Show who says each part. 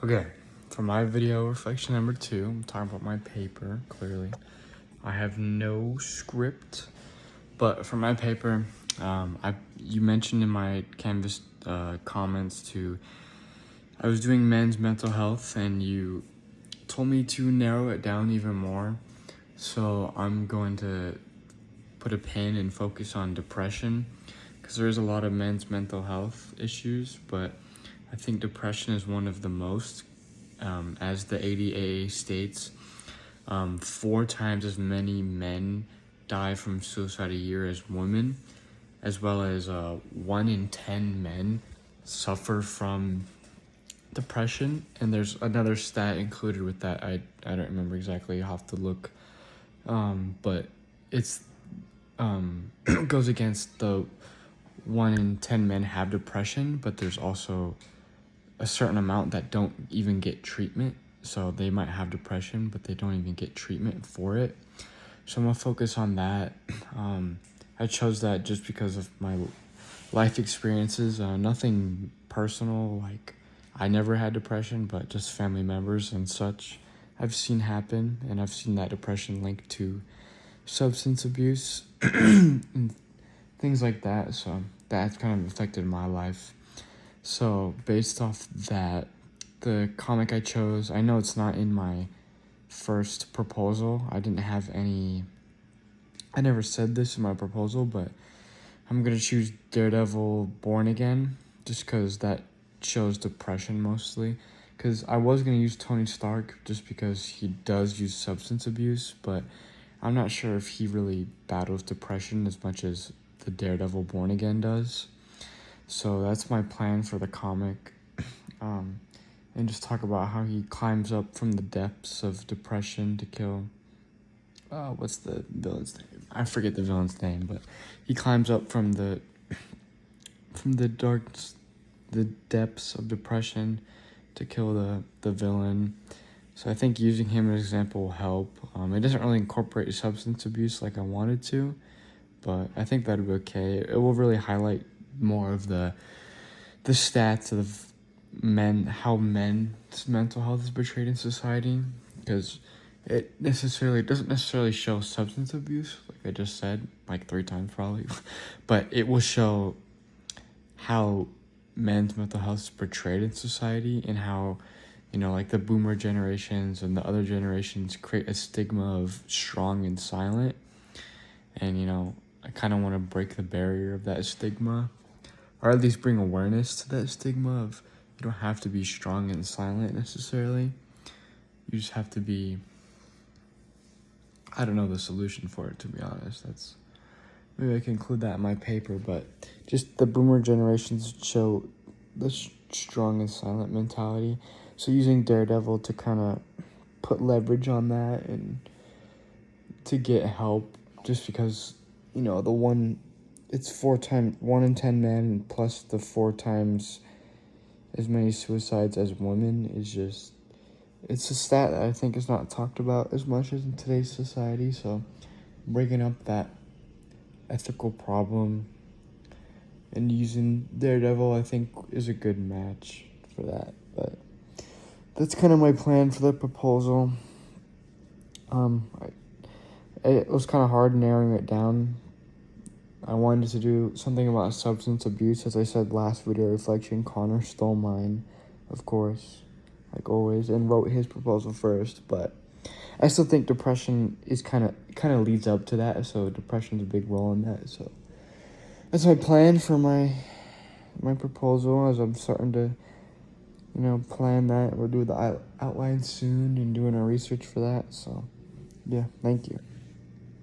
Speaker 1: Okay, for my video reflection number 2, I'm talking about my paper, clearly. I have no script, but for my paper, you mentioned in my Canvas comments I was doing men's mental health, and you told me to narrow it down even more. So I'm going to put a pin and focus on depression, because there's a lot of men's mental health issues, but I think depression is one of the most. As the ADA states, 4 times as many men die from suicide a year as women, as well as 1 in 10 men suffer from depression. And there's another stat included with that. I don't remember exactly. I'll have to look. But it's goes against the 1 in 10 men have depression, but there's also a certain amount that don't even get treatment. So they might have depression, but they don't even get treatment for it. So I'm gonna focus on that. I chose that just because of my life experiences. Nothing personal, like I never had depression, but just family members and such I've seen happen, and I've seen that depression linked to substance abuse and things like that. So that's kind of affected my life. So based off that, the comic I chose, I know it's not in my first proposal. I never said this in my proposal, but I'm going to choose Daredevil Born Again, just because that shows depression mostly. Because I was going to use Tony Stark just because he does use substance abuse, but I'm not sure if he really battles depression as much as the Daredevil Born Again does. So that's my plan for the comic, and just talk about how he climbs up from the depths of depression to kill, what's the villain's name? I forget the villain's name, but he climbs up from the depths of depression to kill the villain. So I think using him as an example will help. It doesn't really incorporate substance abuse like I wanted to, but I think that'll be okay. It will really highlight more of the stats of how men's mental health is portrayed in society, because it doesn't necessarily show substance abuse, like I just said, like 3 times probably, but it will show how men's mental health is portrayed in society, and how, like the boomer generations and the other generations create a stigma of strong and silent. And, I kind of want to break the barrier of that stigma, or at least bring awareness to that stigma of you don't have to be strong and silent necessarily. You just have to be, I don't know the solution for it, to be honest. Maybe I can include that in my paper, but just the boomer generations show the strong and silent mentality. So using Daredevil to kind of put leverage on that and to get help, just because, it's 1 in 10 men plus the 4 times as many suicides as women it's a stat that I think is not talked about as much as in today's society. So bringing up that ethical problem and using Daredevil, I think, is a good match for that. But that's kind of my plan for the proposal. It was kind of hard narrowing it down. I wanted to do something about substance abuse. As I said last video reflection, Connor stole mine, of course, like always, and wrote his proposal first. But I still think depression is kind of leads up to that. So depression's a big role in that. So that's my plan for my proposal, as I'm starting to, plan that. We'll do the outline soon and doing our research for that. So yeah, thank you.